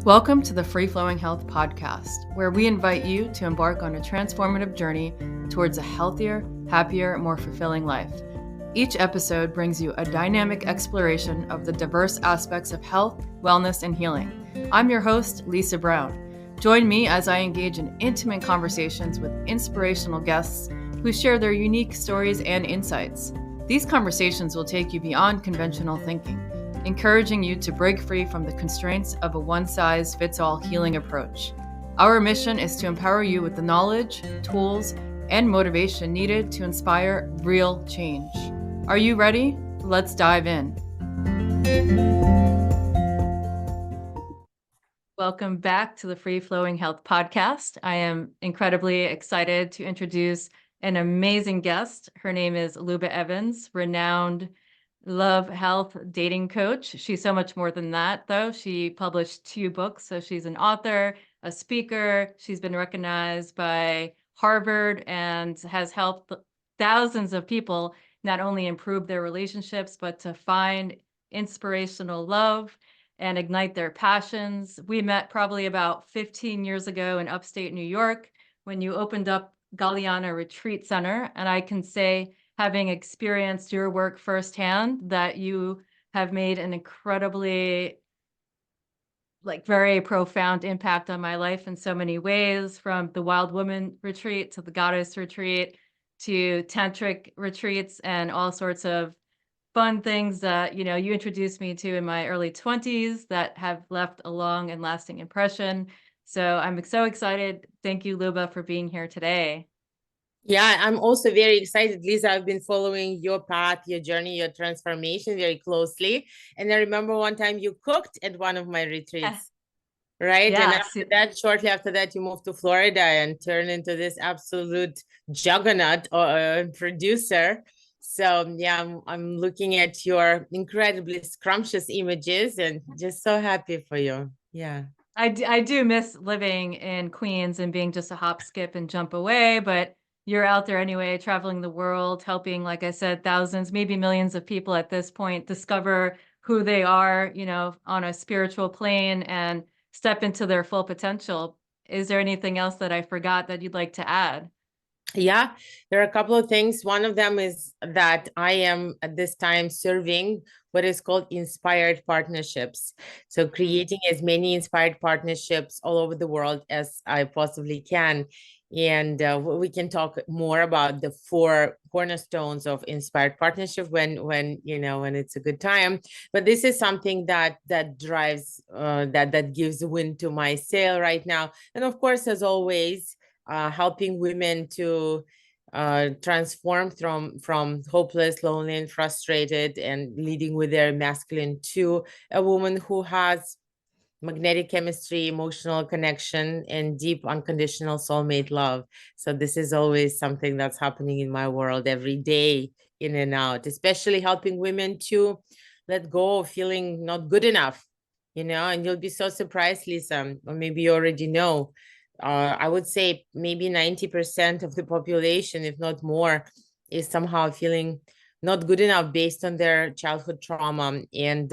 Welcome to the Free Flowing Health Podcast, where we invite you to embark on a transformative journey towards a healthier, happier, more fulfilling life. Each episode brings you a dynamic exploration of the diverse aspects of health, wellness, and healing. I'm your host, Lisa Brown. Join me as I engage in intimate conversations with inspirational guests who share their unique stories and insights. These conversations will take you beyond conventional thinking, encouraging you to break free from the constraints of a one-size-fits-all healing approach. Our mission is to empower you with the knowledge, tools, and motivation needed to inspire real change. Are you ready? Let's dive in. Welcome back to the Free Flowing Health Podcast. I am incredibly excited to introduce an amazing guest. Her name is Luba Evans, renowned love, health, dating coach. She's so much more than that, though. She published 2 books, so she's an author, a speaker. She's been recognized by Harvard and has helped thousands of people not only improve their relationships, but to find inspirational love and ignite their passions. We met probably about 15 years ago in upstate New York when you opened up Galiana Retreat Center, and I can say, having experienced your work firsthand, that you have made an incredibly, very profound impact on my life in so many ways, from the Wild Woman Retreat to the Goddess Retreat to tantric retreats and all sorts of fun things that, you introduced me to in my early 20s that have left a long and lasting impression. So I'm so excited. Thank you, Luba, for being here today. Yeah, I'm also very excited, Lisa. I've been following your path, your journey, your transformation very closely. And I remember one time you cooked at one of my retreats, right? Yeah. And after that, shortly after that, you moved to Florida and turned into this absolute juggernaut producer. So yeah, I'm looking at your incredibly scrumptious images and just so happy for you. Yeah. I do miss living in Queens and being just a hop, skip, and jump away, but you're out there anyway, traveling the world, helping, like I said, thousands, maybe millions of people at this point discover who they are, on a spiritual plane and step into their full potential. Is there anything else that I forgot that you'd like to add? Yeah, there are a couple of things. One of them is that I am at this time serving what is called inspired partnerships. So creating as many inspired partnerships all over the world as I possibly can. And we can talk more about the 4 cornerstones of inspired partnership when it's a good time. But this is something that drives that gives wind to my sail right now. And of course, as always, helping women to transform from hopeless, lonely, and frustrated, and leading with their masculine to a woman who has magnetic chemistry, emotional connection, and deep unconditional soulmate love. So this is always something that's happening in my world every day, in and out, especially helping women to let go of feeling not good enough, and you'll be so surprised, Lisa, or maybe you already know. I would say maybe 90% of the population, if not more, is somehow feeling not good enough based on their childhood trauma and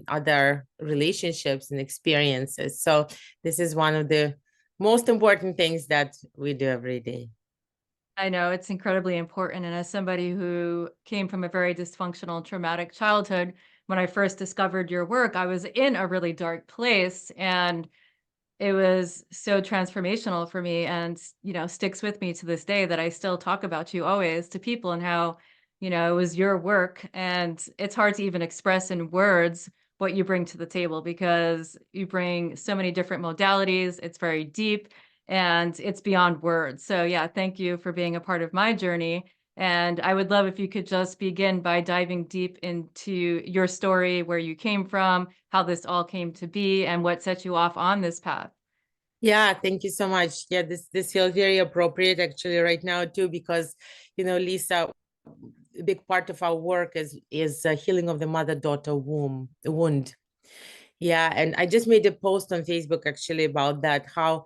other relationships and experiences. So this is one of the most important things that we do every day. I know it's incredibly important. And as somebody who came from a very dysfunctional, traumatic childhood, when I first discovered your work, I was in a really dark place, and it was so transformational for me, and, sticks with me to this day that I still talk about you always to people, and how, it was your work. And it's hard to even express in words what you bring to the table, because you bring so many different modalities. It's very deep and it's beyond words. So yeah, thank you for being a part of my journey. And I would love if you could just begin by diving deep into your story, where you came from, how this all came to be, and what set you off on this path. Yeah, thank you so much. Yeah, this feels very appropriate actually right now too, because Lisa, a big part of our work is healing of the mother-daughter wound. Yeah, and I just made a post on Facebook actually about that, how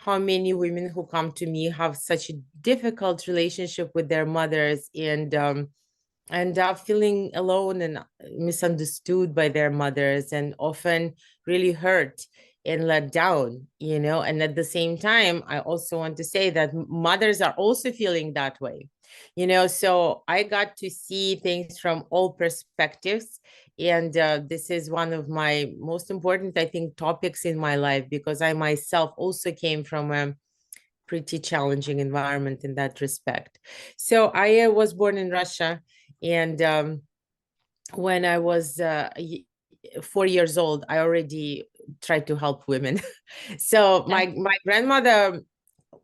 many women who come to me have such a difficult relationship with their mothers, and are feeling alone and misunderstood by their mothers, and often really hurt. and let down, you know. And at the same time, I also want to say that mothers are also feeling that way, you know. So I got to see things from all perspectives. And this is one of my most important, I think, topics in my life, because I myself also came from a pretty challenging environment in that respect. So I was born in Russia, and when I was 4 years old, I already tried to help women. So my grandmother,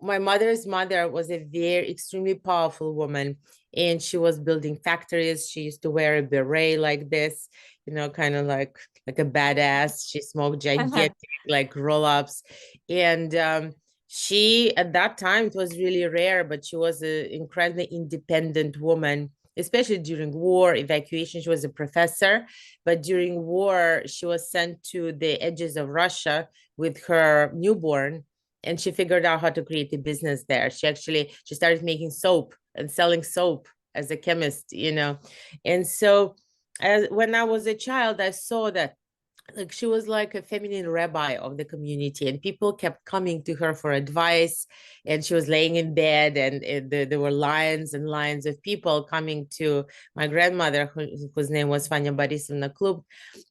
my mother's mother, was a very extremely powerful woman, and she was building factories. She used to wear a beret like this, you know, kind of like a badass. She smoked gigantic like roll-ups, and she, at that time, it was really rare, but she was an incredibly independent woman, especially during war evacuation. She was a professor, but during war, she was sent to the edges of Russia with her newborn, and she figured out how to create a business there. She started making soap and selling soap as a chemist, you know. And so when I was a child, I saw that, like, she was like a feminine rabbi of the community, and people kept coming to her for advice. And she was laying in bed, and there were lines and lines of people coming to my grandmother, whose name was Fanya Borisovna Klub.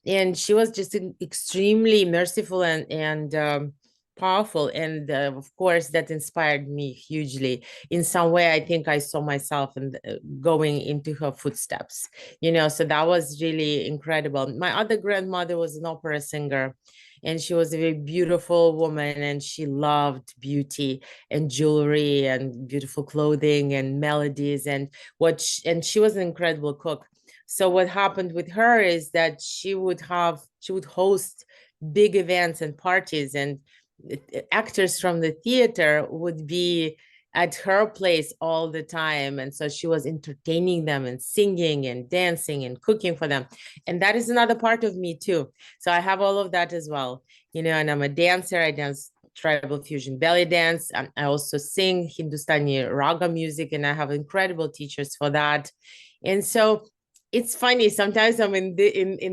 And she was just extremely merciful and powerful. And of course, that inspired me hugely. In some way, I think I saw myself in going into her footsteps, you know. So that was really incredible. My other grandmother was an opera singer, and she was a very beautiful woman, and she loved beauty and jewelry and beautiful clothing and melodies, and she was an incredible cook. So what happened with her is that she would host big events and parties, and actors from the theater would be at her place all the time. And so she was entertaining them and singing and dancing and cooking for them. And that is another part of me too. So I have all of that as well, you know. And I'm a dancer. I dance tribal fusion belly dance. I also sing Hindustani raga music, and I have incredible teachers for that. And so it's funny, sometimes I'm in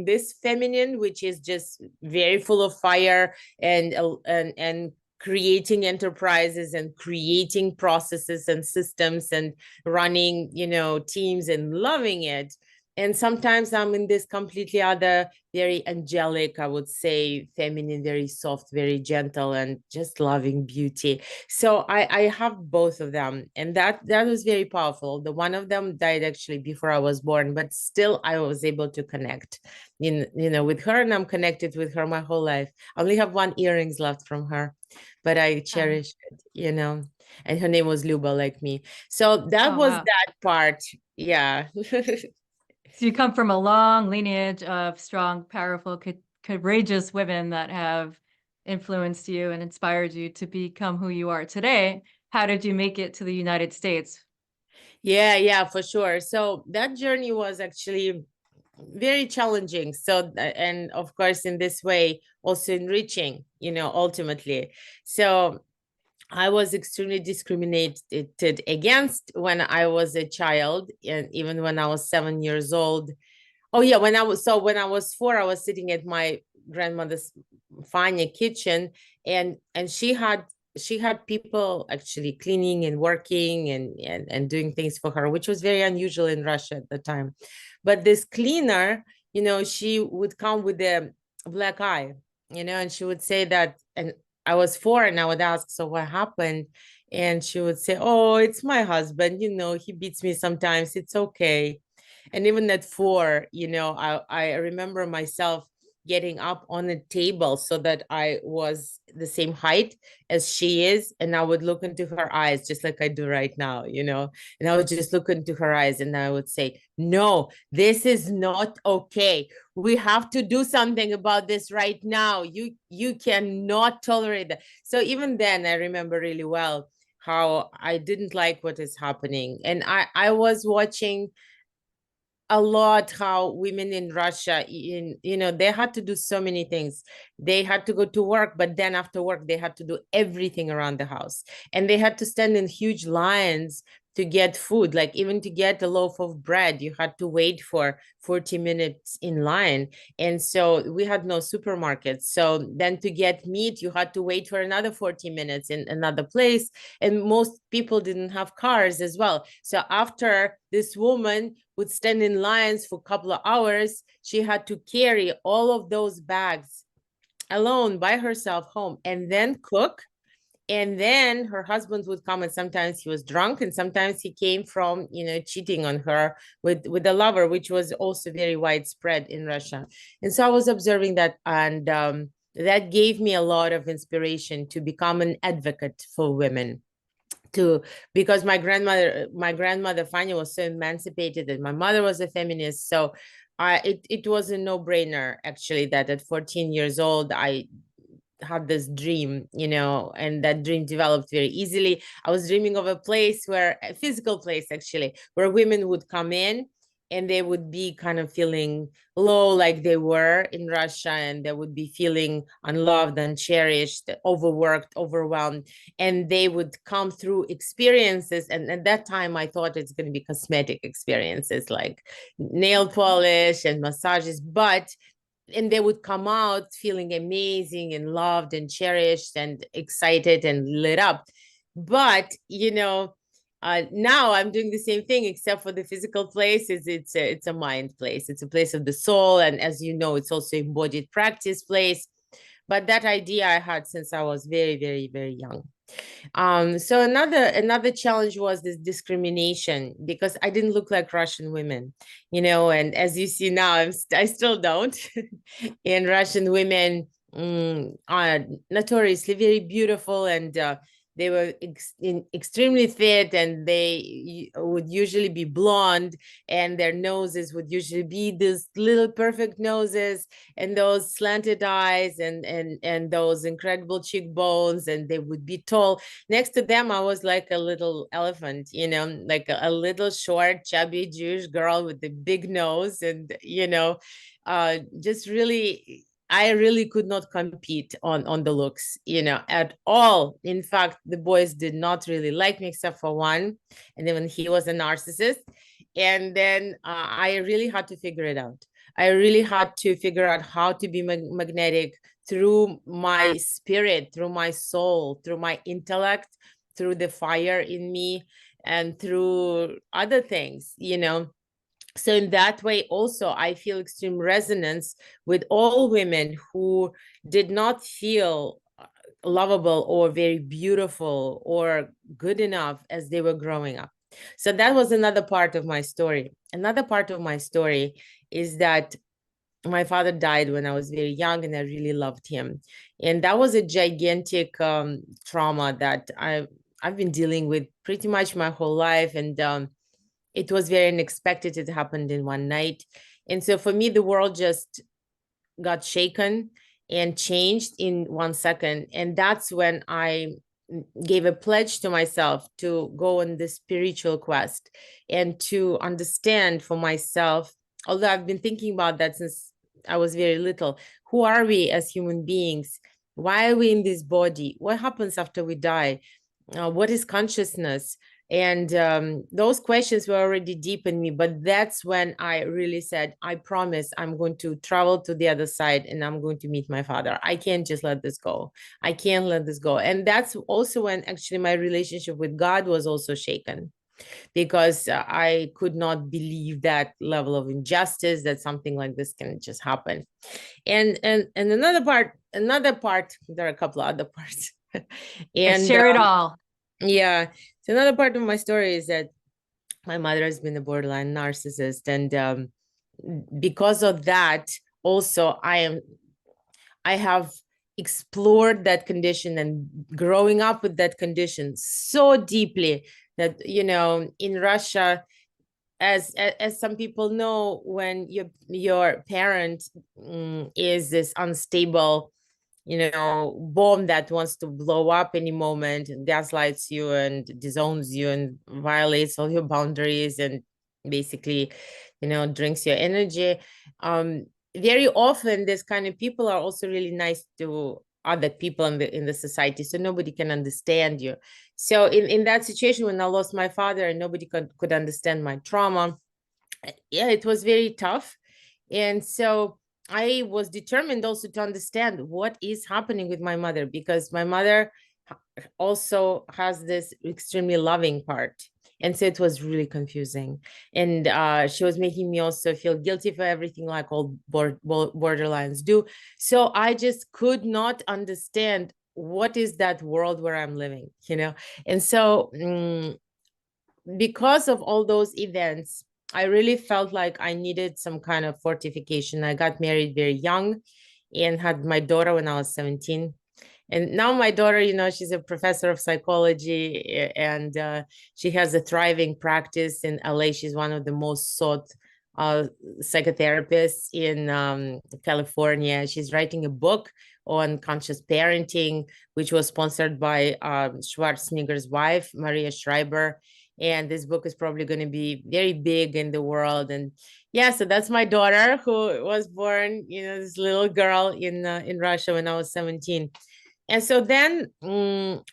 this feminine, which is just very full of fire and creating enterprises and creating processes and systems and running, you know, teams and loving it. And sometimes I'm in this completely other, very angelic, I would say, feminine, very soft, very gentle, and just loving beauty. So I have both of them, and that was very powerful. The one of them died actually before I was born, but still I was able to connect, you know, with her, and I'm connected with her my whole life. I only have one earrings left from her, but I cherish it, you know. And her name was Luba, like me. So that was wow. that part. Yeah. So you come from a long lineage of strong, powerful, courageous women that have influenced you and inspired you to become who you are today. How did you make it to the United States? Yeah, for sure. So that journey was actually very challenging. So, and of course, in this way, also enriching, you know, ultimately. So I was extremely discriminated against when I was a child, and even when I was 7 years old. Oh yeah, when I was 4, I was sitting at my grandmother's Fanya kitchen, and she had people actually cleaning and working and doing things for her, which was very unusual in Russia at the time. But this cleaner, you know, she would come with a black eye, you know, and she would say that, and I was 4, and I would ask, so what happened? And she would say, oh, it's my husband, you know, he beats me sometimes, it's okay. And even at 4, you know, I remember myself getting up on a table so that I was the same height as she is. And I would look into her eyes, just like I do right now, you know, and I would just look into her eyes, and I would say, no, this is not okay. We have to do something about this right now. You cannot tolerate that. So even then, I remember really well how I didn't like what is happening. And I was watching a lot how women in Russia, you know, they had to do so many things. They had to go to work, but then after work, they had to do everything around the house. And they had to stand in huge lines to get food. Like even to get a loaf of bread, you had to wait for 40 minutes in line. And so we had no supermarkets. So then to get meat, you had to wait for another 40 minutes in another place. And most people didn't have cars as well. So after this woman would stand in lines for a couple of hours, she had to carry all of those bags alone by herself home and then cook. And then her husband would come, and sometimes he was drunk, and sometimes he came from, cheating on her with a lover, which was also very widespread in Russia. And so I was observing that, and that gave me a lot of inspiration to become an advocate for women. Because my grandmother Fania was so emancipated, and my mother was a feminist. So it was a no-brainer, actually, that at 14 years old I had this dream, and that dream developed very easily. I was dreaming of a physical place, actually, where women would come in and they would be kind of feeling low, like they were in Russia, and they would be feeling unloved, uncherished, overworked, overwhelmed. And they would come through experiences. And at that time, I thought it's going to be cosmetic experiences like nail polish and massages, and they would come out feeling amazing and loved and cherished and excited and lit up. But now I'm doing the same thing, except for the physical place it's a mind place. It's a place of the soul, and as you know, it's also embodied practice place. But that idea I had since I was very, very, very young. So another challenge was this discrimination, because I didn't look like Russian women, and as you see now, I still don't. And Russian women are notoriously very beautiful, and they were extremely fit, and they would usually be blonde, and their noses would usually be these little perfect noses, and those slanted eyes, and those incredible cheekbones, and they would be tall. Next to them, I was like a little elephant, like a little short, chubby Jewish girl with a big nose, and just really, I really could not compete on the looks, at all. In fact, the boys did not really like me except for one, and then when he was a narcissist. And then I really had to figure it out. I really had to figure out how to be magnetic through my spirit, through my soul, through my intellect, through the fire in me, and through other things, So in that way, also, I feel extreme resonance with all women who did not feel lovable or very beautiful or good enough as they were growing up. So that was another part of my story. Another part of my story is that my father died when I was very young, and I really loved him. And that was a gigantic trauma that I've been dealing with pretty much my whole life. And it was very unexpected. It happened in one night. And so for me, the world just got shaken and changed in 1 second. And that's when I gave a pledge to myself to go on this spiritual quest and to understand for myself, although I've been thinking about that since I was very little. Who are we as human beings? Why are we in this body? What happens after we die? What is consciousness? And those questions were already deep in me, but that's when I really said, I promise I'm going to travel to the other side, and I'm going to meet my father. I can't just let this go. I can't let this go. And that's also when actually my relationship with God was also shaken, because I could not believe that level of injustice, that something like this can just happen. And another part, there are a couple of other parts. And share it all. Yeah. So another part of my story is that my mother has been a borderline narcissist. And because of that, also I have explored that condition and growing up with that condition so deeply that, in Russia, as some people know, when your parent is this unstable, bomb that wants to blow up any moment, and gaslights you and disowns you and violates all your boundaries and basically, drinks your energy. Very often, this kind of people are also really nice to other people in the society, so nobody can understand you. So in that situation, when I lost my father and nobody could understand my trauma, yeah, it was very tough. And so I was determined also to understand what is happening with my mother, because my mother also has this extremely loving part. And so it was really confusing. And she was making me also feel guilty for everything, like all borderlines do. So I just could not understand what is that world where I'm living, you know? And so because of all those events, I really felt like I needed some kind of fortification. I got married very young and had my daughter when I was 17. And now my daughter, you know, she's a professor of psychology, and she has a thriving practice in LA. She's one of the most sought psychotherapists in California. She's writing a book on conscious parenting, which was sponsored by Schwarzenegger's wife, Maria Schreiber. And this book is probably going to be very big in the world. And yeah, so that's my daughter, who was born, you know, this little girl in Russia when I was 17. And so then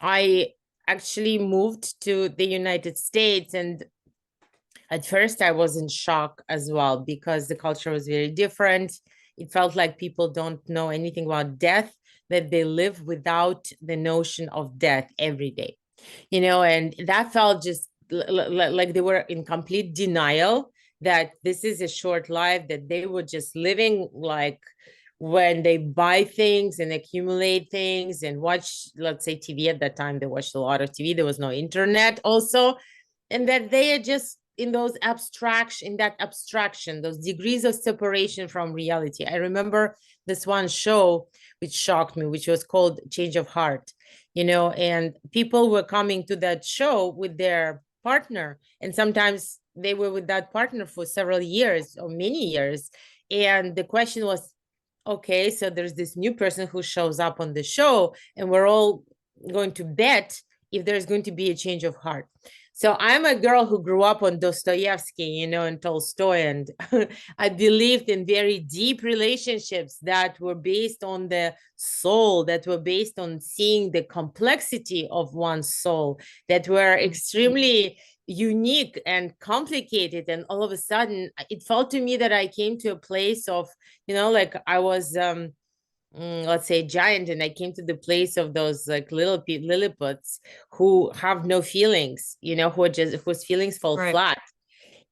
I actually moved to the United States. And at first I was in shock as well, because the culture was very different. It felt like people don't know anything about death, that they live without the notion of death every day, you know, and that felt just like they were in complete denial that this is a short life, that they were just living like when they buy things and accumulate things and watch, let's say, TV. At that time they watched a lot of TV, there was no internet also, and that they are just in that abstraction, those degrees of separation from reality. I remember this one show which shocked me, which was called Change of Heart, you know, and people were coming to that show with their partner, and sometimes they were with that partner for several years or many years. And the question was, okay, so there's this new person who shows up on the show, and we're all going to bet if there's going to be a change of heart. So I'm a girl who grew up on Dostoevsky, you know, and Tolstoy, and I believed in very deep relationships that were based on the soul, that were based on seeing the complexity of one's soul, that were extremely unique and complicated. And all of a sudden, it felt to me that I came to a place of, you know, like I was let's say giant, and I came to the place of those like little lilliputs who have no feelings, you know, who are just whose feelings fall flat.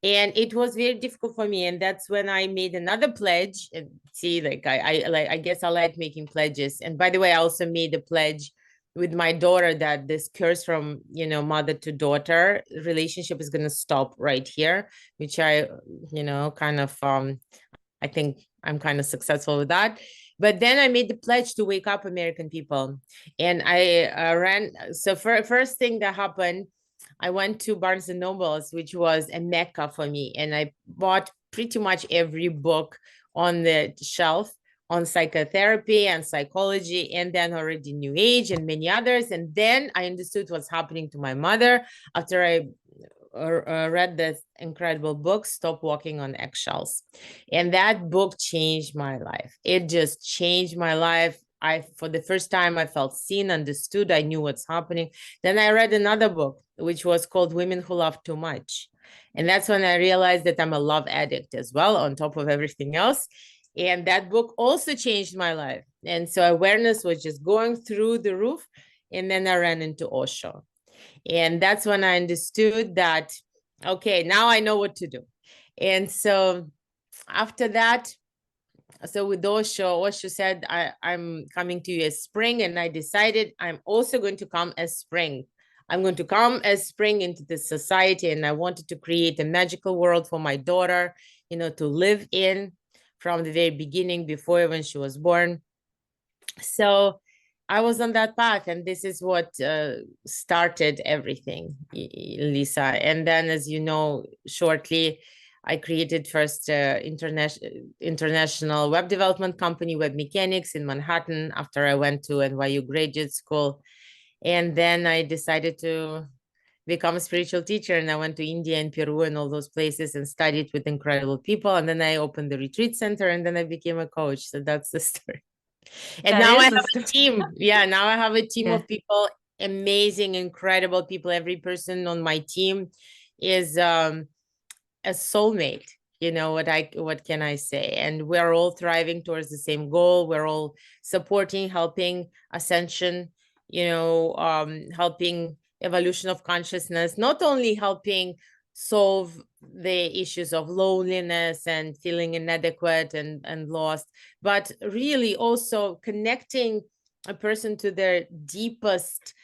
And it was very difficult for me. And that's when I made another pledge. And see, like I guess I like making pledges. And by the way, I also made a pledge with my daughter that this curse from, you know, mother to daughter relationship is going to stop right here, which I, you know, kind of I think I'm kind of successful with that. But then I made the pledge to wake up American people. And I ran. So first thing that happened, I went to Barnes and Nobles, which was a mecca for me. And I bought pretty much every book on the shelf on psychotherapy and psychology, and then already New Age and many others. And then I understood what's happening to my mother after I read this incredible book, Stop Walking on Eggshells. And that book changed my life. It just changed my life. For the first time, I felt seen, understood. I knew what's happening. Then I read another book, which was called Women Who Love Too Much. And that's when I realized that I'm a love addict as well, on top of everything else. And that book also changed my life. And so awareness was just going through the roof. And then I ran into Osho. And that's when I understood that, okay, now I know what to do. And so after that, so with Osho said, I'm coming to you as spring. And I decided I'm also going to come as spring. I'm going to come as spring into this society. And I wanted to create a magical world for my daughter, you know, to live in from the very beginning, before when she was born. So I was on that path, and this is what started everything, Lisa. And then, as you know, shortly, I created first international web development company, Web Mechanics, in Manhattan, after I went to NYU graduate school. And then I decided to become a spiritual teacher, and I went to India and Peru and all those places and studied with incredible people. And then I opened the retreat center, and then I became a coach. So that's the story. And That now I is have a a story. team. Yeah, now I have a team Yeah. of people, amazing, incredible people. Every person on my team is a soulmate. You know what can I say? And we're all thriving towards the same goal. We're all supporting, helping ascension, helping evolution of consciousness, not only helping solve the issues of loneliness and feeling inadequate and lost, but really also connecting a person to their deepest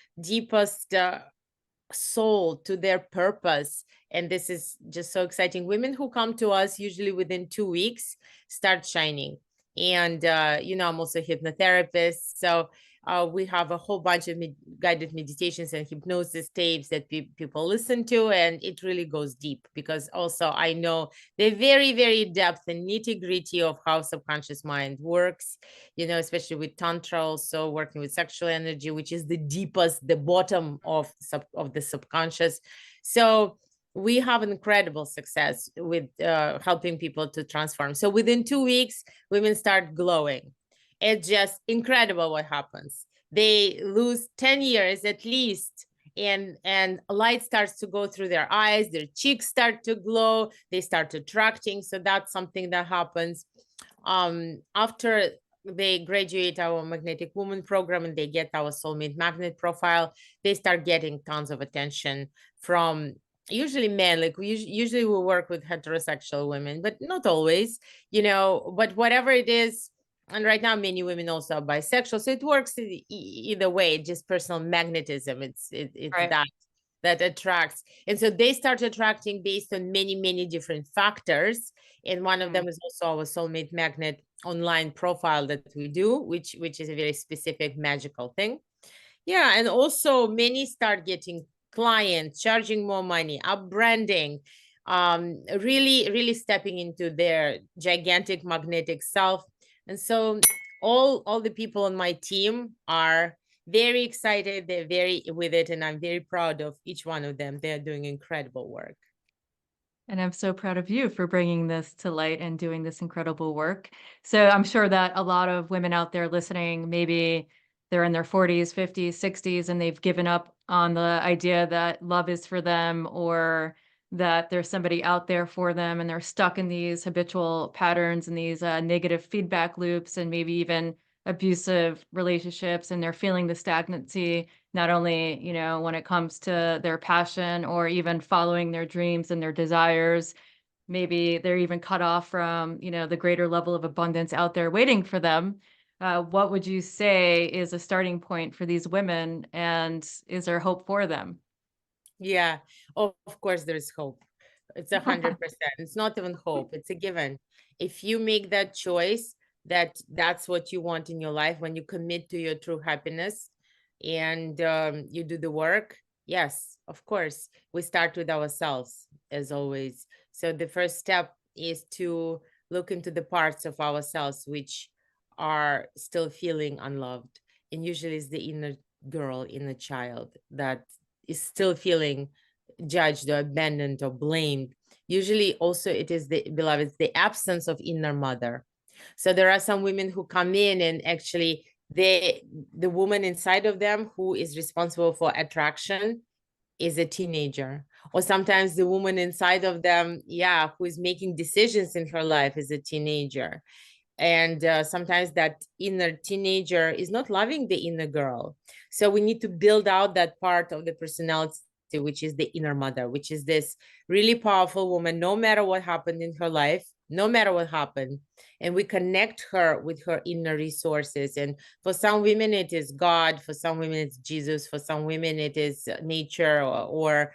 soul, to their purpose. And this is just so exciting. Women who come to us usually within 2 weeks start shining. And I'm also a hypnotherapist, so we have a whole bunch of guided meditations and hypnosis tapes that people listen to, and it really goes deep, because also I know the very, very depth and nitty-gritty of how subconscious mind works, especially with tantra, also working with sexual energy, which is the deepest, the bottom of the subconscious. So we have an incredible success with helping people to transform. So within 2 weeks, women start glowing. It's just incredible what happens. They lose 10 years at least, and light starts to go through their eyes, their cheeks start to glow, they start attracting. So that's something that happens after they graduate our magnetic woman program and they get our soulmate magnet profile. They start getting tons of attention from usually men. Like usually we work with heterosexual women, but not always, but whatever it is. And right now many women also are bisexual, so it works either way. Just personal magnetism, it's Right. that attracts. And so they start attracting based on many, many different factors. And one of them is also our soulmate magnet online profile that we do, which is a very specific magical thing. Yeah, and also many start getting clients, charging more money, up branding, really, really stepping into their gigantic magnetic self. And so all the people on my team are very excited. They're very with it, and I'm very proud of each one of them. They're doing incredible work. And I'm so proud of you for bringing this to light and doing this incredible work. So I'm sure that a lot of women out there listening, maybe they're in their 40s, 50s, 60s, and they've given up on the idea that love is for them, or that there's somebody out there for them, and they're stuck in these habitual patterns and these negative feedback loops, and maybe even abusive relationships, and they're feeling the stagnancy, not only, when it comes to their passion or even following their dreams and their desires. Maybe they're even cut off from, the greater level of abundance out there waiting for them. What would you say is a starting point for these women, and is there hope for them? Yeah, of course there's hope. It's 100%. It's not even hope, it's a given. If you make that choice, that's what you want in your life, when you commit to your true happiness and you do the work. Yes, of course, we start with ourselves as always. So the first step is to look into the parts of ourselves which are still feeling unloved. And usually it's the inner girl, inner child that is still feeling judged or abandoned or blamed. Usually also it is the beloved, the absence of inner mother. So there are some women who come in and actually the woman inside of them who is responsible for attraction is a teenager. Or sometimes the woman inside of them, yeah, who is making decisions in her life is a teenager. And sometimes that inner teenager is not loving the inner girl. So we need to build out that part of the personality, which is the inner mother, which is this really powerful woman, no matter what happened in her life, no matter what happened. And we connect her with her inner resources. And for some women, it is God. For some women, it's Jesus. For some women, it is nature or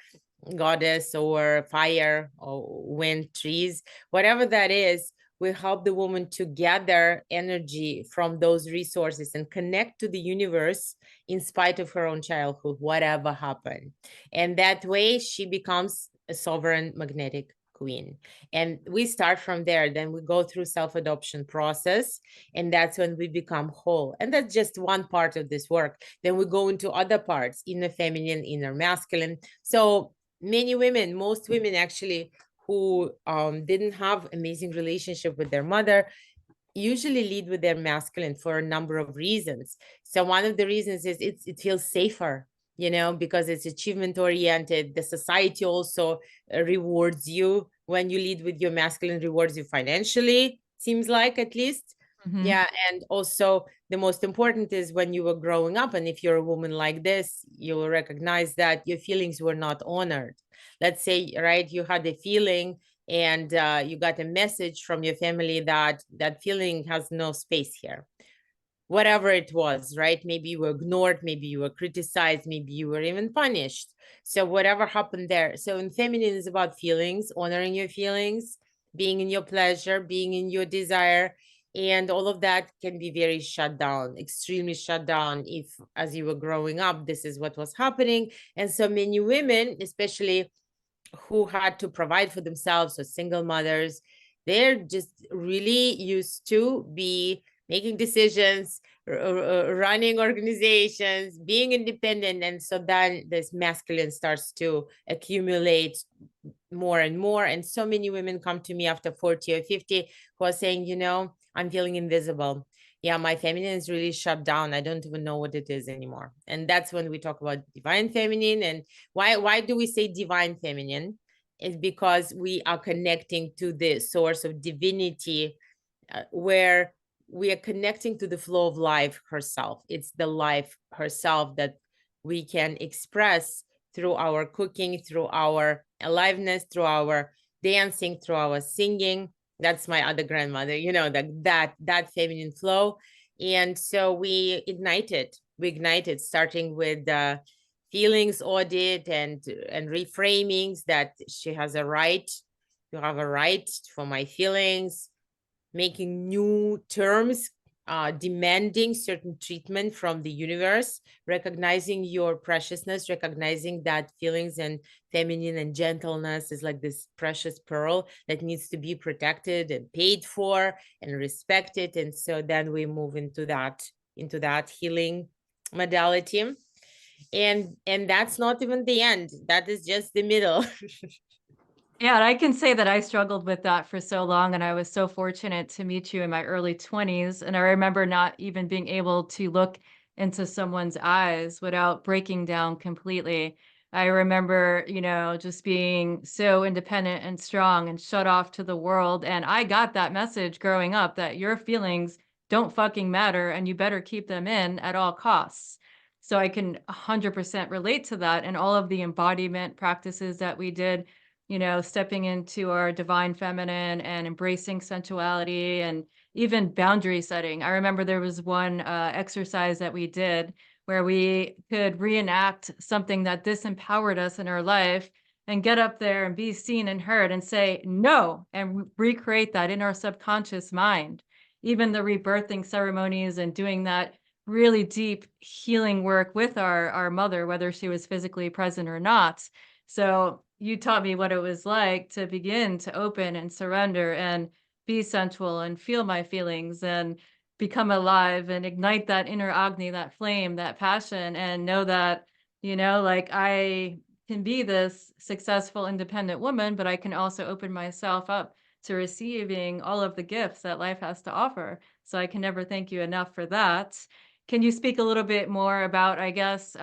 goddess or fire or wind, trees, whatever that is. We help the woman to gather energy from those resources and connect to the universe in spite of her own childhood, whatever happened. And that way she becomes a sovereign magnetic queen. And we start from there. Then we go through self-adoption process, and that's when we become whole. And that's just one part of this work. Then we go into other parts, inner feminine, inner masculine. So many women, most women actually, who didn't have amazing relationship with their mother, usually lead with their masculine for a number of reasons. So one of the reasons is it feels safer, you know, because it's achievement oriented. The society also rewards you when you lead with your masculine, rewards you financially, seems like, at least. Yeah, and also the most important is when you were growing up, and if you're a woman like this, you will recognize that your feelings were not honored. Let's say, right, you had a feeling and you got a message from your family that that feeling has no space here, whatever it was, right? Maybe you were ignored, maybe you were criticized, maybe you were even punished. So whatever happened there. So in feminine is about feelings, honoring your feelings, being in your pleasure, being in your desire. And all of that can be very shut down, extremely shut down if, as you were growing up, this is what was happening. And so many women, especially who had to provide for themselves, or single mothers, they're just really used to be making decisions, running organizations, being independent. And so then this masculine starts to accumulate more and more. And so many women come to me after 40 or 50 who are saying, you know, I'm feeling invisible. Yeah, my feminine is really shut down. I don't even know what it is anymore. And that's when we talk about divine feminine. And why do we say divine feminine? It's because we are connecting to the source of divinity, where we are connecting to the flow of life herself. It's the life herself that we can express through our cooking, through our aliveness, through our dancing, through our singing. That's my other grandmother, you know, that feminine flow. And so we ignited starting with the feelings audit and reframings, that she has a right, you have a right for my feelings, making new terms, demanding certain treatment from the universe, recognizing your preciousness, recognizing that feelings and feminine and gentleness is like this precious pearl that needs to be protected and paid for and respected. And so then we move into that healing modality. And that's not even the end. That is just the middle. Yeah, and I can say that I struggled with that for so long, and I was so fortunate to meet you in my early 20s. And I remember not even being able to look into someone's eyes without breaking down completely. I remember, just being so independent and strong and shut off to the world. And I got that message growing up that your feelings don't fucking matter and you better keep them in at all costs. So I can 100% relate to that, and all of the embodiment practices that we did, stepping into our divine feminine and embracing sensuality and even boundary setting. I remember there was one exercise that we did where we could reenact something that disempowered us in our life and get up there and be seen and heard and say no, and recreate that in our subconscious mind. Even the rebirthing ceremonies and doing that really deep healing work with our mother, whether she was physically present or not. So you taught me what it was like to begin to open and surrender and be sensual and feel my feelings and become alive and ignite that inner Agni, that flame, that passion, and know that, like I can be this successful, independent woman, but I can also open myself up to receiving all of the gifts that life has to offer. So I can never thank you enough for that. Can you speak a little bit more about, I guess,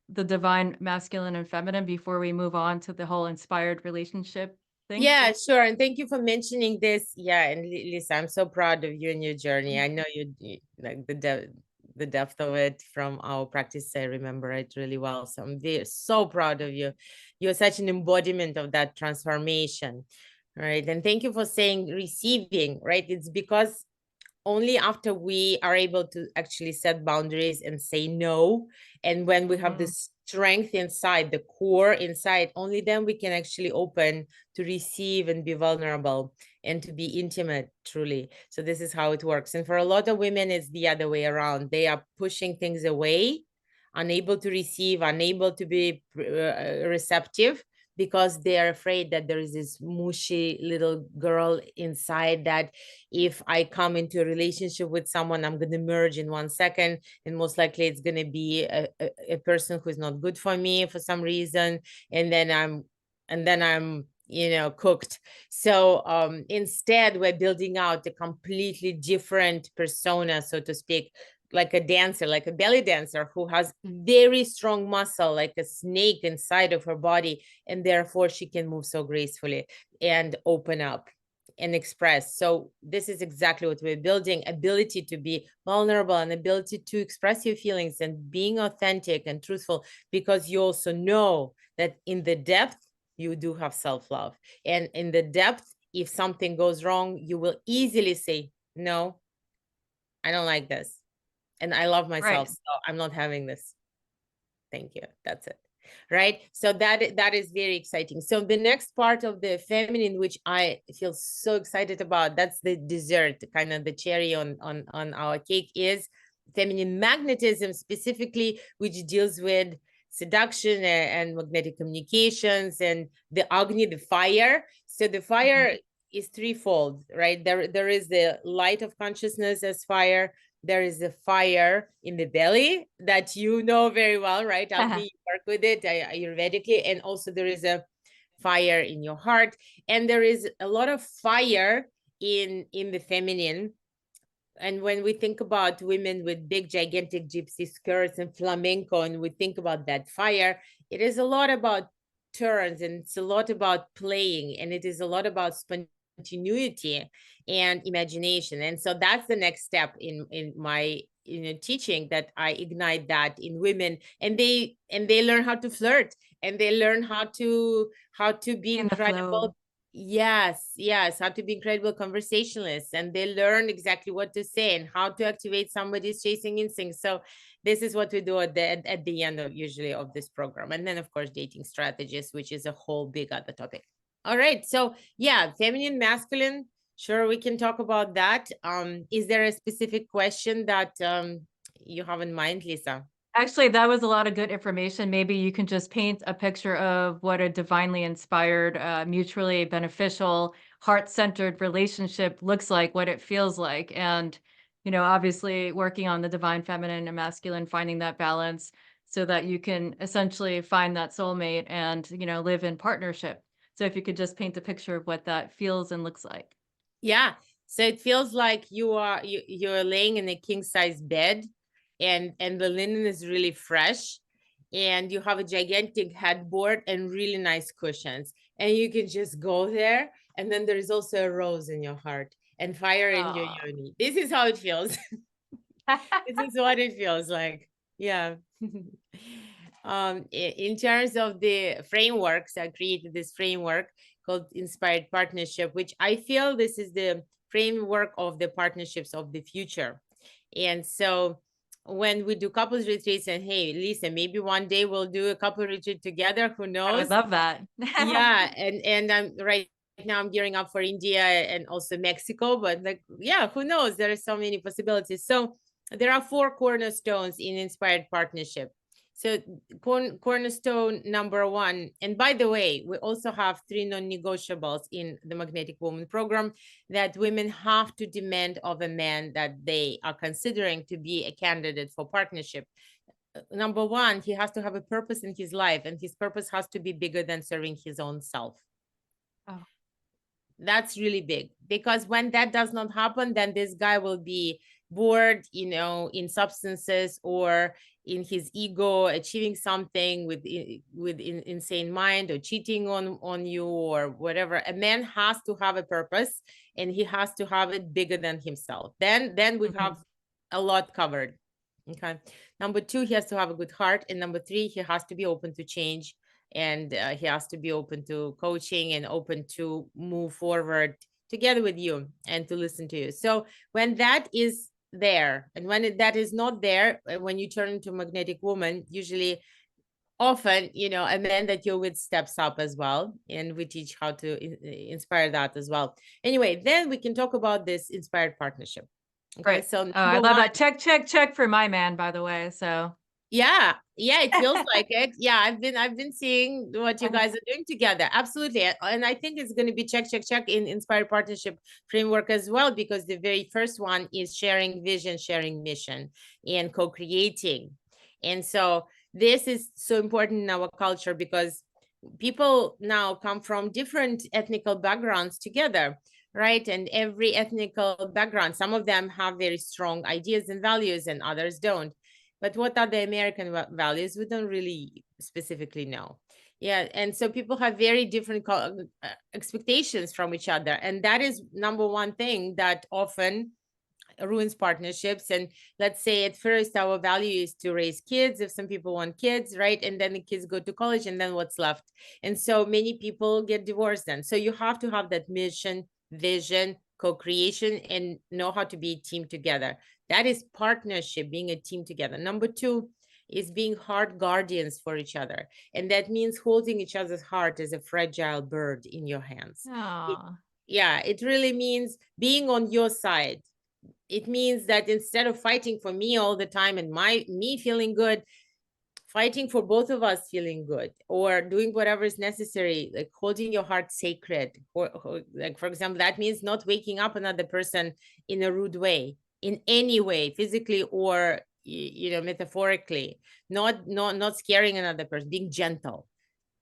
the divine masculine and feminine before we move on to the whole inspired relationship thing? Yeah, sure. And thank you for mentioning this. Yeah, and Lisa, I'm so proud of you and your journey. I know you like the depth of it from our practice. I remember it really well. So I'm so proud of you. You're such an embodiment of that transformation, right? And thank you for saying receiving, right? It's because only after we are able to actually set boundaries and say no, and when we have the strength inside, the core inside, only then we can actually open to receive and be vulnerable and to be intimate truly. So this is how it works. And for a lot of women, it's the other way around. They are pushing things away, unable to receive, unable to be receptive, because they are afraid that there is this mushy little girl inside that if I come into a relationship with someone, I'm going to merge in 1 second, and most likely it's going to be a person who is not good for me for some reason, and then I'm cooked. So instead, we're building out a completely different persona, so to speak, like a dancer, like a belly dancer who has very strong muscle, like a snake inside of her body, and therefore she can move so gracefully and open up and express. So this is exactly what we're building: ability to be vulnerable and ability to express your feelings and being authentic and truthful, because you also know that in the depth you do have self-love, and in the depth, if something goes wrong, you will easily say, no, I don't like this, and I love myself, Right. so I'm not having this. Thank you. That's it. Right. So that is very exciting. So the next part of the feminine, which I feel so excited about, that's the dessert, kind of the cherry on our cake, is feminine magnetism, specifically, which deals with seduction and magnetic communications and the Agni, the fire. So the fire is threefold, right? There is the light of consciousness as fire. There is a fire in the belly that you know very well, right? Agni, you work with it Ayurvedically, and also there is a fire in your heart, and there is a lot of fire in the feminine. And when we think about women with big, gigantic gypsy skirts and flamenco, and we think about that fire, it is a lot about turns, and it's a lot about playing, and it is a lot about spontaneity and imagination. And so that's the next step in my teaching, that I ignite that in women, and they learn how to flirt, and they learn how to be In the flow. incredible. Yes, how to be incredible conversationalists, and they learn exactly what to say and how to activate somebody's chasing instinct. So this is what we do at the end of usually of this program. And then of course dating strategies, which is a whole big other topic. All right, so yeah, feminine, masculine, sure, we can talk about that. Is there a specific question that you have in mind, Lisa? Actually, that was a lot of good information. Maybe you can just paint a picture of what a divinely inspired, mutually beneficial, heart-centered relationship looks like, what it feels like. And, obviously working on the divine feminine and masculine, finding that balance so that you can essentially find that soulmate and, live in partnership. So if you could just paint a picture of what that feels and looks like. Yeah. So it feels like you're laying in a king size bed, and the linen is really fresh, and you have a gigantic headboard and really nice cushions, and you can just go there, and then there is also a rose in your heart and fire in your Aw. yoni. This is how it feels. This is what it feels like. Yeah. In terms of the frameworks, I created this framework called Inspired Partnership, which I feel this is the framework of the partnerships of the future. And so when we do couples retreats, and hey, Lisa, maybe one day we'll do a couple retreat together, who I would knows? love that. Yeah, and I'm right now I'm gearing up for India and also Mexico, but like, yeah, who knows? There are so many possibilities. So there are 4 cornerstones in Inspired Partnership. So cornerstone number 1, and by the way, we also have 3 non-negotiables in the Magnetic Woman program that women have to demand of a man that they are considering to be a candidate for partnership. Number 1, he has to have a purpose in his life, and his purpose has to be bigger than serving his own self. Oh. That's really big, because when that does not happen, then this guy will be bored, in substances or in his ego, achieving something with insane mind, or cheating on you, or whatever. A man has to have a purpose, and he has to have it bigger than himself. Then we have a lot covered. Okay. Number 2, he has to have a good heart, and number 3, he has to be open to change, and he has to be open to coaching and open to move forward together with you and to listen to you. So when that is there, and when that is not there, when you turn into a magnetic woman, usually often, a man that you're with steps up as well, and we teach how to inspire that as well. Anyway, then we can talk about this inspired partnership. Okay, Right. so Oh, I number love 1, that. Check, check, check for my man, by the way. So yeah, it feels like it. Yeah, I've been seeing what you guys are doing together. Absolutely. And I think it's going to be check, check, check in Inspired Partnership framework as well, because the very first one is sharing vision, sharing mission, and co-creating. And so this is so important in our culture, because people now come from different ethnical backgrounds together, right? And every ethnical background, some of them have very strong ideas and values and others don't. But what are the American values? We don't really specifically know. Yeah, and so people have very different expectations from each other. And that is number one thing that often ruins partnerships. And let's say at first our value is to raise kids, if some people want kids, right? And then the kids go to college, and then what's left? And so many people get divorced then. So you have to have that mission, vision, co-creation, and know how to be a team together. That is partnership, being a team together. Number two is being heart guardians for each other, and that means holding each other's heart as a fragile bird in your hands. Yeah, it really means being on your side. It means that instead of fighting for me all the time and me feeling good, fighting for both of us feeling good, or doing whatever is necessary, like holding your heart sacred. Or like, for example, that means not waking up another person in a rude way, in any way, physically or metaphorically. Not scaring another person, being gentle,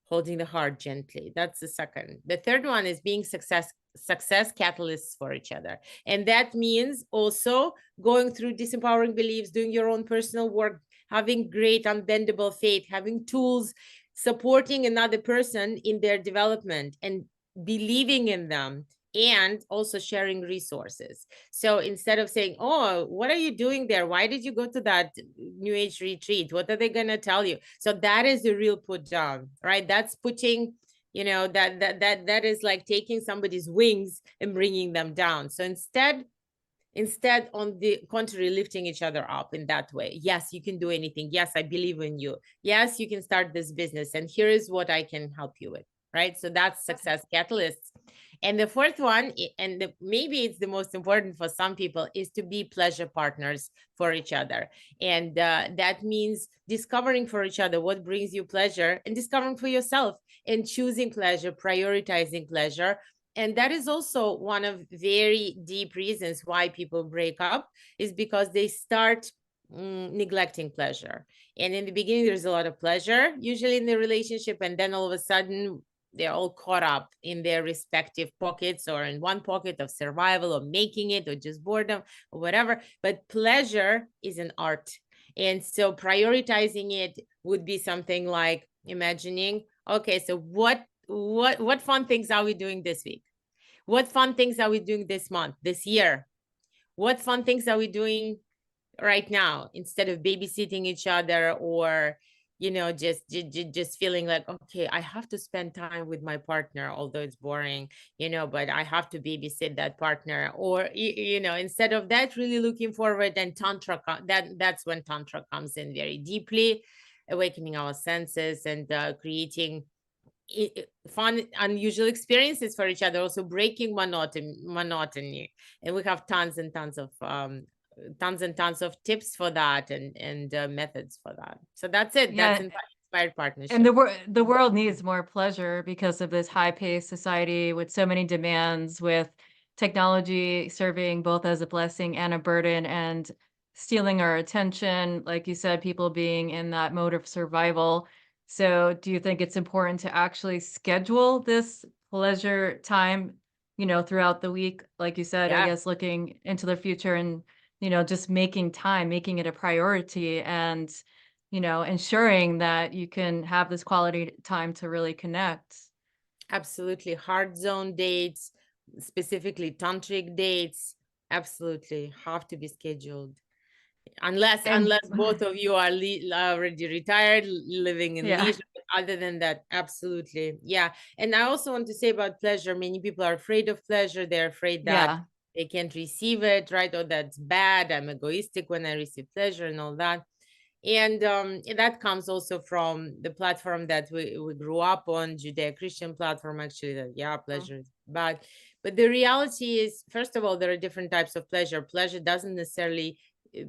holding the heart gently. That's the second. The third one is being success catalysts for each other. And that means also going through disempowering beliefs, doing your own personal work, having great unbendable faith, having tools, supporting another person in their development and believing in them, and also sharing resources. So instead of saying, oh, what are you doing there? Why did you go to that new age retreat? What are they going to tell you? So that is the real put down, right? That's putting, that is like taking somebody's wings and bringing them down. So instead, on the contrary, lifting each other up in that way. Yes, you can do anything. Yes, I believe in you. Yes, you can start this business, and here is what I can help you with, right? So that's success catalysts. And the fourth one, and maybe it's the most important for some people, is to be pleasure partners for each other. And that means discovering for each other what brings you pleasure, and discovering for yourself, and choosing pleasure, prioritizing pleasure. And that is also one of very deep reasons why people break up, is because they start neglecting pleasure. And in the beginning, there's a lot of pleasure, usually in the relationship. And then all of a sudden, they're all caught up in their respective pockets, or in one pocket of survival or making it, or just boredom or whatever. But pleasure is an art. And so prioritizing it would be something like imagining, okay, so what fun things are we doing this week? What fun things are we doing this month, this year? What fun things are we doing right now, instead of babysitting each other, or just feeling like, okay, I have to spend time with my partner, although it's boring, but I have to babysit that partner. Or instead of that, really looking forward. And tantra, that's when tantra comes in very deeply, awakening our senses and creating fun, unusual experiences for each other, also breaking monotony. And we have tons and tons of tips for that, and methods for that. So that's it. Yeah. That's inspired partnership. And the world needs more pleasure because of this high-paced society with so many demands, with technology serving both as a blessing and a burden, and stealing our attention. Like you said, people being in that mode of survival. So do you think it's important to actually schedule this pleasure time, throughout the week? Like you said, I guess looking into the future and, just making time, making it a priority, and ensuring that you can have this quality time to really connect. Absolutely. Heart zone dates, specifically tantric dates, absolutely have to be scheduled. Unless both of you are already retired, living in leisure. Other than that, absolutely. Yeah. And I also want to say about pleasure, many people are afraid of pleasure. They're afraid that they can't receive it, right? Or that's bad. I'm egoistic when I receive pleasure and all that. And that comes also from the platform that we grew up on, Judeo-Christian platform, actually, that pleasure is bad. But the reality is, first of all, there are different types of pleasure. Pleasure doesn't necessarily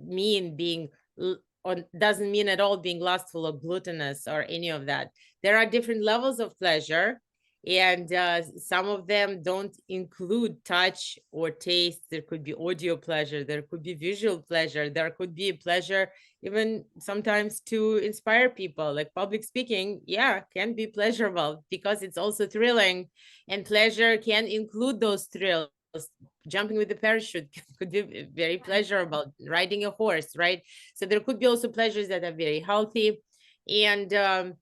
mean doesn't mean at all being lustful or gluttonous or any of that. There are different levels of pleasure, And some of them don't include touch or taste. There could be audio pleasure, there could be visual pleasure, there could be pleasure even sometimes to inspire people, like public speaking. Yeah, can be pleasurable because it's also thrilling, and pleasure can include those thrills. Jumping with the parachute could be very pleasurable, riding a horse, right? So there could be also pleasures that are very healthy. And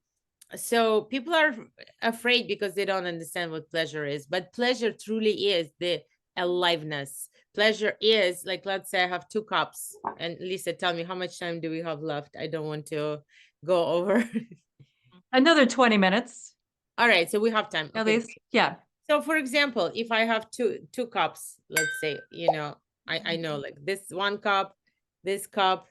so people are afraid because they don't understand what pleasure is, but pleasure truly is the aliveness. Pleasure is like, let's say I have 2 cups, and Lisa, tell me, how much time do we have left? I don't want to go over. Another 20 minutes, All right, so we have time. at Okay, least. Yeah. so for example, if I have two cups, let's say, I know, like this 1 cup, this cup,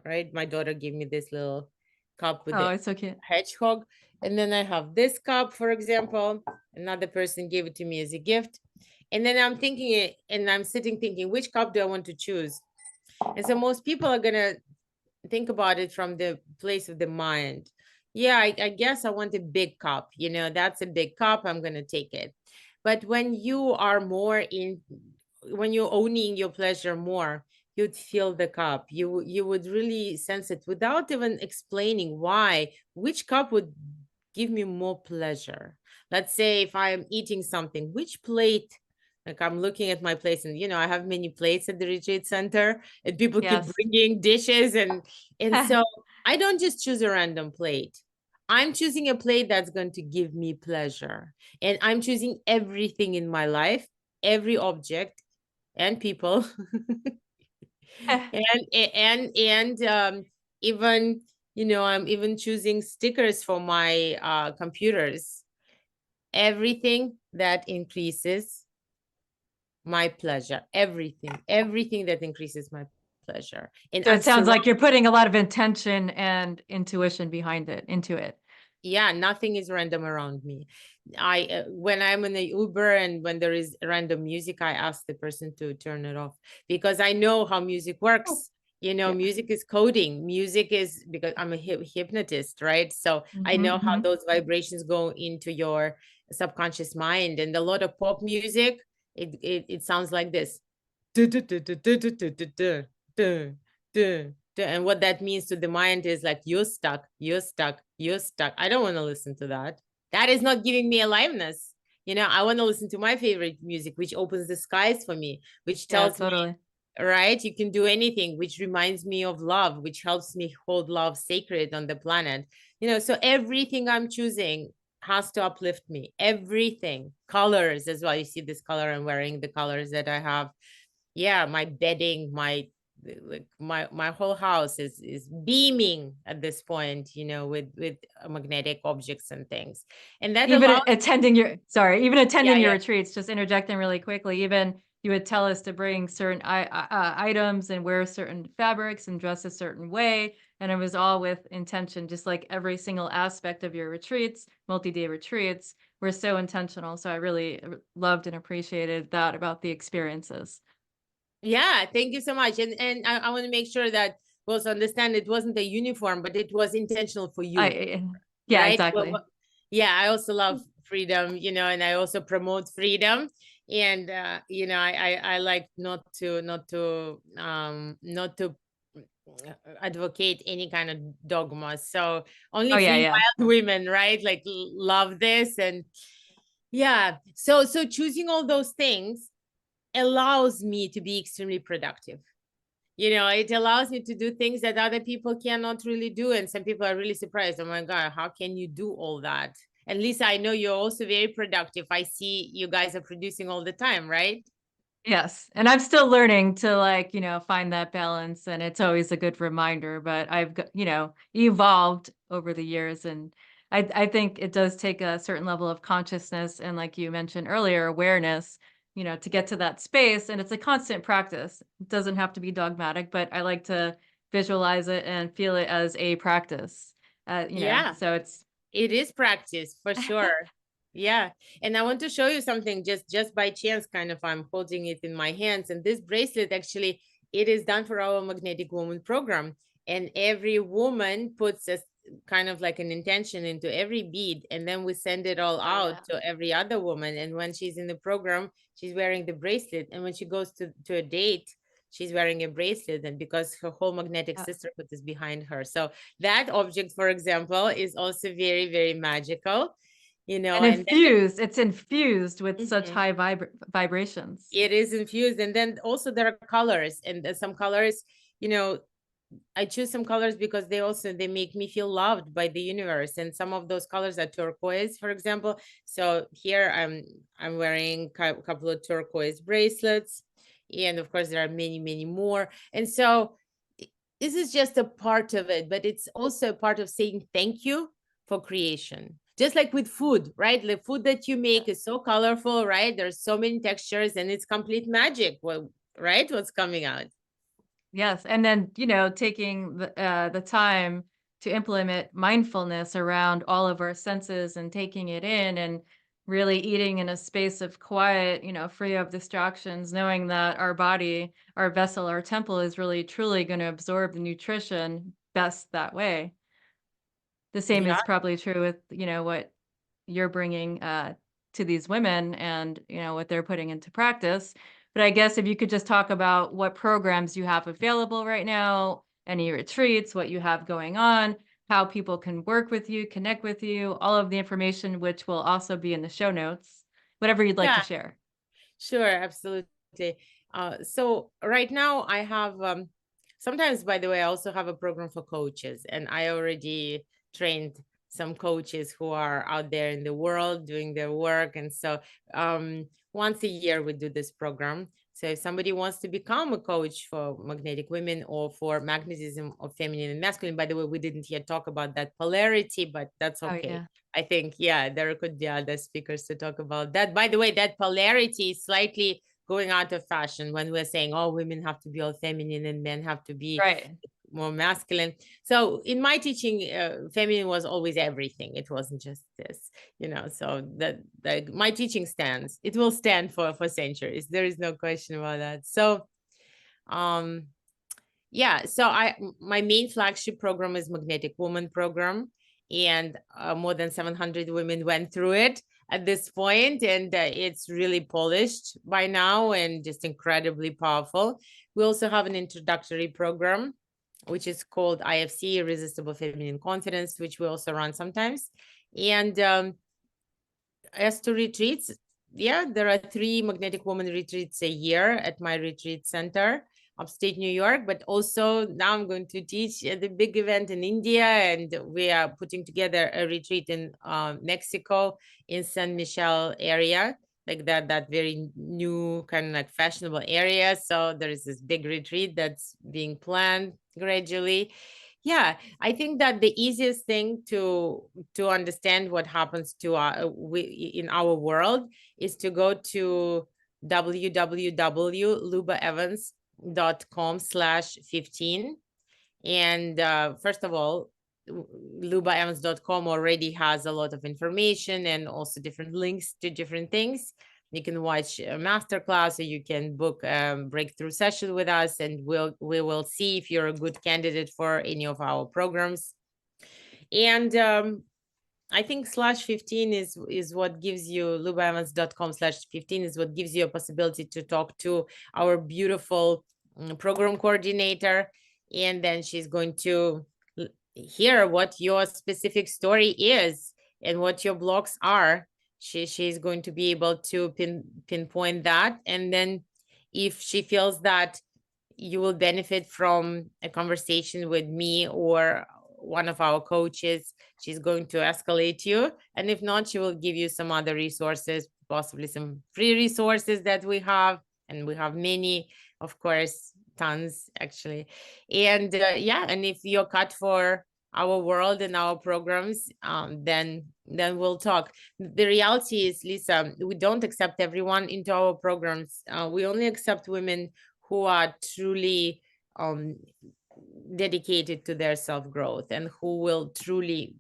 right? My daughter gave me this little cup with Oh, the it's okay. hedgehog. And then I have this cup, for example. Another person gave it to me as a gift. And then I'm thinking it, and I'm sitting thinking, which cup do I want to choose? And so most people are gonna think about it from the place of the mind. Yeah, I guess I want a big cup. That's a big cup. I'm gonna take it. But when you are more in, when you're owning your pleasure more, you'd feel the cup. You would really sense it without even explaining why. Which cup would give me more pleasure? Let's say if I'm eating something, which plate? Like I'm looking at my plates, and I have many plates at the retreat center, and people keep Yes. bringing dishes, and so I don't just choose a random plate. I'm choosing a plate that's going to give me pleasure, and I'm choosing everything in my life, every object and people, and even I'm even choosing stickers for my computers. Everything that increases my pleasure, everything that increases my pleasure. And So I'm it sounds surrounded. like you're putting a lot of intention and intuition behind it, into it. Yeah, nothing is random around me. I when I'm in the Uber and when there is random music, I ask the person to turn it off, because I know how music Oh, works. yeah. Music is coding. Music is, because I'm a hypnotist, right? So I know how Mhm. those vibrations go into your subconscious mind. And a lot of pop music, it sounds like this. And what that means to the mind is like, you're stuck, you're stuck, you're stuck. I don't want to listen to that. That is not giving me aliveness. I want to listen to my favorite music, which opens the skies for me, which Yeah, tells me, totally. right, you can do anything, which reminds me of love, which helps me hold love sacred on the planet. So everything I'm choosing has to uplift me. Everything. Colors as well. You see this color I'm wearing, the colors that I have. Yeah, my bedding, my whole house is beaming at this point, with magnetic objects and things. And that Even allows. even Yeah, attending your yeah. retreats, just interjecting really quickly, even you would tell us to bring certain items and wear certain fabrics and dress a certain way. And it was all with intention, just like every single aspect of your retreats, multi-day retreats, were so intentional. So I really loved and appreciated that about the experiences. Yeah, thank you so much. And I want to make sure that we also understand it wasn't a uniform, but it was intentional for you, Yeah, right? exactly. Yeah, I also love freedom, and I also promote freedom. And I like not to advocate any kind of dogma. So only Oh yeah, free yeah. wild women, right? Like love this. And yeah, so choosing all those things allows me to be extremely productive. It allows me to do things that other people cannot really do. And some people are really surprised. Oh my God, how can you do all that? And Lisa, I know you're also very productive. I see you guys are producing all the time, right? Yes. And I'm still learning to find that balance, and it's always a good reminder, but evolved over the years, and I think it does take a certain level of consciousness and, like you mentioned earlier, awareness, to get to that space, and it's a constant practice. It doesn't have to be dogmatic, but I like to visualize it and feel it as a practice. Yeah, So it's it is practice for sure. Yeah. And I want to show you something just by chance, kind of, I'm holding it in my hands. And this bracelet, actually, it is done for our Magnetic Woman program. And every woman puts kind of like an intention into every bead, and then we send it all out to every other woman. And when she's in the program, she's wearing the bracelet, and when she goes to a date, she's wearing a bracelet, and because her whole magnetic sisterhood is behind her. So that object, for example, is also very, very magical, you know. And infused, it's infused with such high vibrations. It is infused. And then also there are colors, and some colors, you know, I choose some colors because they make me feel loved by the universe. And some of those colors are turquoise, for example. So here I'm wearing a couple of turquoise bracelets, and of course there are many, many more. And so this is just a part of it, but it's also a part of saying thank you for creation. Just like with food, right? The food that you make is so colorful, right? There's so many textures, and it's complete magic, right? What's coming out. Yes. And then, you know, taking the time to implement mindfulness around all of our senses and taking it in and really eating in a space of quiet, you know, free of distractions, knowing that our body, our vessel, our temple is really truly going to absorb the nutrition best that way. The same is probably true with, you know, what you're bringing to these women and, you know, what they're putting into practice. But I guess if you could just talk about what programs you have available right now, any retreats, what you have going on, how people can work with you, connect with you, all of the information, which will also be in the show notes, whatever you'd like to share. Sure, absolutely. So right now I have, sometimes, by the way, I also have a program for coaches, and I already trained some coaches who are out there in the world doing their work. And so once a year we do this program. So if somebody wants to become a coach for magnetic women or for magnetism of feminine and masculine, by the way, we didn't yet talk about that polarity, but that's okay. I think, there could be other speakers to talk about that. By the way, that polarity is slightly going out of fashion when we're saying, oh, women have to be all feminine and men have to be more masculine. So in my teaching, feminine was always everything. It wasn't just this, you know, so that my teaching stands. It will stand for centuries. There is no question about that. So, so my main flagship program is Magnetic Woman program, and more than 700 women went through it at this point, and it's really polished by now and just incredibly powerful. We also have an introductory program, which is called IFC, Irresistible Feminine Confidence, which we also run sometimes. And as to retreats, there are 3 Magnetic Woman retreats a year at my retreat center, upstate New York. But also now I'm going to teach at the big event in India, and we are putting together a retreat in Mexico, in San Michel area, like that very new kind of like fashionable area. So there is this big retreat that's being planned gradually. I think that the easiest thing to understand what happens to in our world is to go to www.lubaevans.com/15. And first of all, lubaevans.com already has a lot of information and also different links to different things. You can watch a masterclass, or you can book a breakthrough session with us, and we will see if you're a good candidate for any of our programs. And I think /15 is what gives you, lubaevans.com/15 is what gives you a possibility to talk to our beautiful program coordinator, and then she's going to hear what your specific story is and what your blocks are. She's going to be able to pinpoint that. And then if she feels that you will benefit from a conversation with me or one of our coaches, she's going to escalate you. And if not, she will give you some other resources, possibly some free resources that we have. And we have many, of course, tons actually. And and if you're cut for our world and our programs, then we'll talk. The reality is, Lisa, we don't accept everyone into our programs. We only accept women who are truly dedicated to their self-growth, and who will truly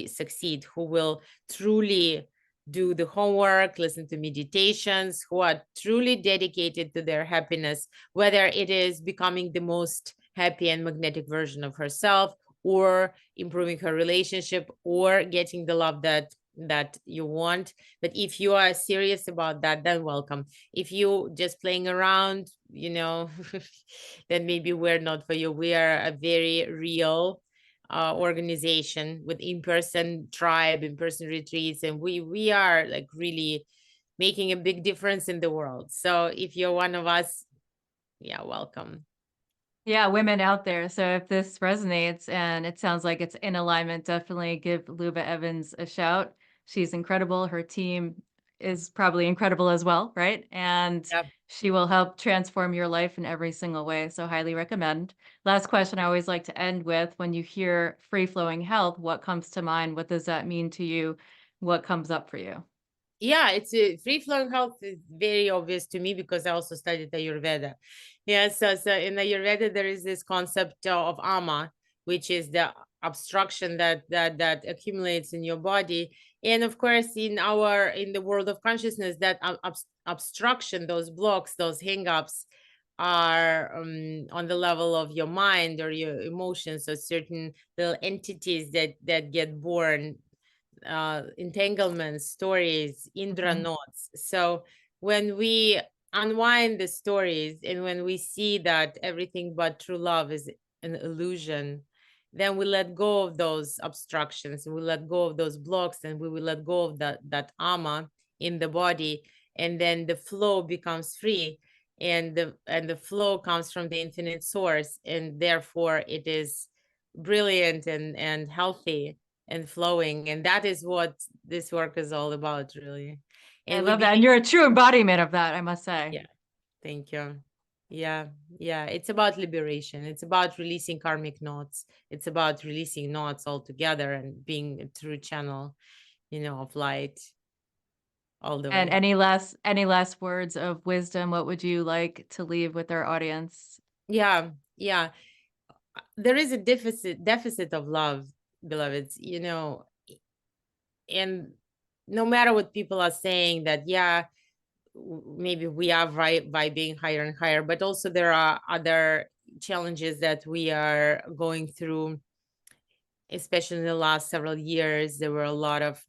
succeed, who will truly do the homework, listen to meditations, who are truly dedicated to their happiness, whether it is becoming the most happy and magnetic version of herself, or improving her relationship, or getting the love that you want. But if you are serious about that, then welcome. If you just playing around, then maybe we're not for you. We are a very real organization with in-person tribe, in-person retreats, and we are like really making a big difference in the world. So if you're one of us, yeah, welcome. Yeah, women out there. So if this resonates and it sounds like it's in alignment, definitely give Luba Evans a shout. She's incredible. Her team is probably incredible as well, right? And Yep. she will help transform your life in every single way. So highly recommend. Last question I always like to end with, when you hear free flowing health, what comes to mind? What does that mean to you? What comes up for you? Yeah, it's a free flowing health is very obvious to me because I also studied Ayurveda. Yeah, so in Ayurveda there is this concept of ama, which is the obstruction that accumulates in your body, and of course in the world of consciousness, that obstruction, those blocks, those hangups are on the level of your mind or your emotions, so certain little entities that get born, entanglements, stories, Indra Mhm. knots. So when we unwind the stories and when we see that everything but true love is an illusion, then we let go of those obstructions, we let go of those blocks, and we will let go of that ama in the body, and then the flow becomes free, and the flow comes from the infinite source, and therefore it is brilliant and healthy and flowing. And that is what this work is all about, really. I And we love that. And begin, you're a true embodiment of that, I must say. yeah, thank you. Yeah, yeah, it's about liberation, it's about releasing karmic knots, it's about releasing knots altogether and being a true channel, of light all the And way. any last words of wisdom? What would you like to leave with our audience? Yeah, yeah, there is a deficit of love, beloveds, and no matter what people are saying, that yeah, maybe we are vibing higher and higher, but also there are other challenges that we are going through, especially in the last several years. There were a lot of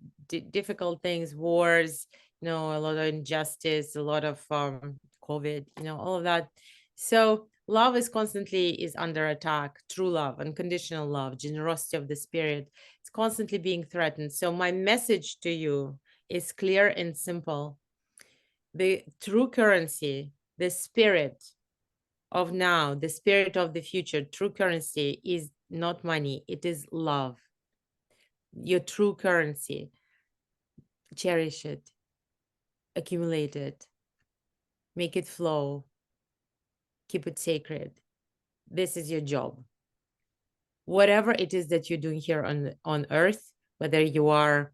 difficult things, wars, a lot of injustice, a lot of COVID, all of that. So love is under attack. True love, unconditional love, generosity of the spirit, it's constantly being threatened. So my message to you is clear and simple: the true currency, the spirit of now, the spirit of the future, true currency is not money, it is love. Your true currency. Cherish it, accumulate it, make it flow, keep it sacred. This is your job. Whatever it is that you're doing here on earth, whether you are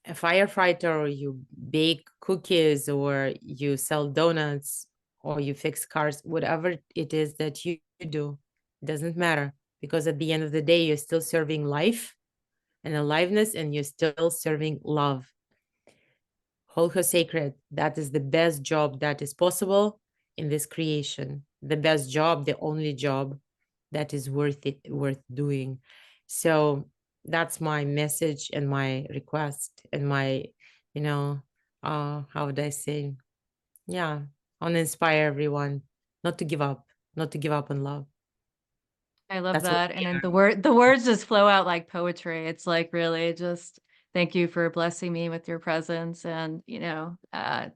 a firefighter or you bake cookies or you sell donuts or you fix cars, whatever it is that you do, it doesn't matter, because at the end of the day, you're still serving life and aliveness, and you're still serving love. Hold her sacred. That is the best job that is possible in this creation. The best job, the only job that is worth doing. So that's my message and my request and my, how would I say? Yeah, I want to inspire everyone not to give up, not to give up on love. I love That's what that. we And then are. the words just flow out like poetry. It's like really just thank you for blessing me with your presence and,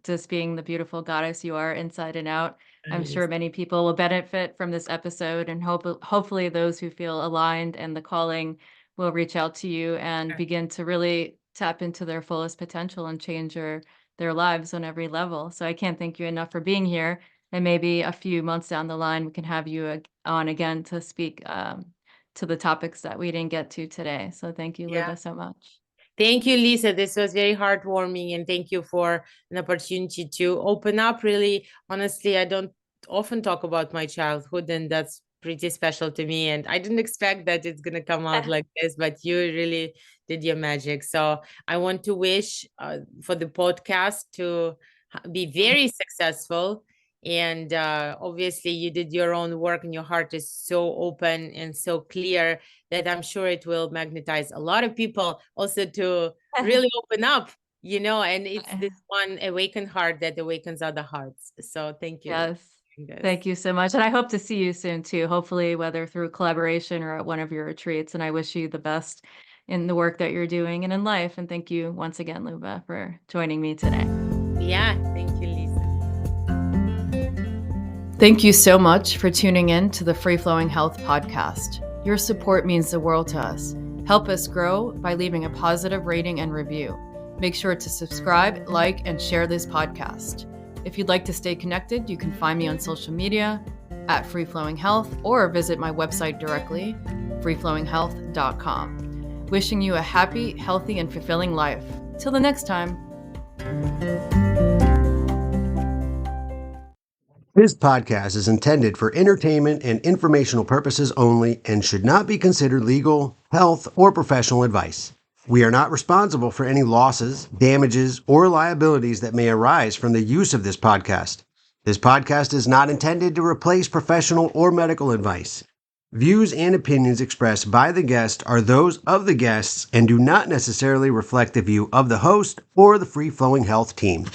just being the beautiful goddess you are inside and out. I'm sure many people will benefit from this episode, and hopefully those who feel aligned and the calling will reach out to you and begin to really tap into their fullest potential and change their lives on every level. So I can't thank you enough for being here. And maybe a few months down the line, we can have you on again to speak to the topics that we didn't get to today. So thank you, Yeah. Luba, so much. Thank you, Lisa. This was very heartwarming, and thank you for an opportunity to open up. Really, honestly, I don't often talk about my childhood, and that's pretty special to me. And I didn't expect that it's going to come out like this, but you really did your magic. So I want to wish for the podcast to be very successful And obviously, you did your own work, and your heart is so open and so clear that I'm sure it will magnetize a lot of people also to really open up, and it's this one awakened heart that awakens other hearts. So thank you. Yes. Thank you so much. And I hope to see you soon too, hopefully, whether through collaboration or at one of your retreats. And I wish you the best in the work that you're doing and in life. And thank you once again, Luba, for joining me today. Yeah, thank you, Lisa. Thank you so much for tuning in to the Free Flowing Health podcast. Your support means the world to us. Help us grow by leaving a positive rating and review. Make sure to subscribe, like, and share this podcast. If you'd like to stay connected, you can find me on social media at Free Flowing Health or visit my website directly, freeflowinghealth.com. Wishing you a happy, healthy, and fulfilling life. Till the next time. This podcast is intended for entertainment and informational purposes only and should not be considered legal, health, or professional advice. We are not responsible for any losses, damages, or liabilities that may arise from the use of this podcast. This podcast is not intended to replace professional or medical advice. Views and opinions expressed by the guest are those of the guests and do not necessarily reflect the view of the host or the Free Flowing Health team.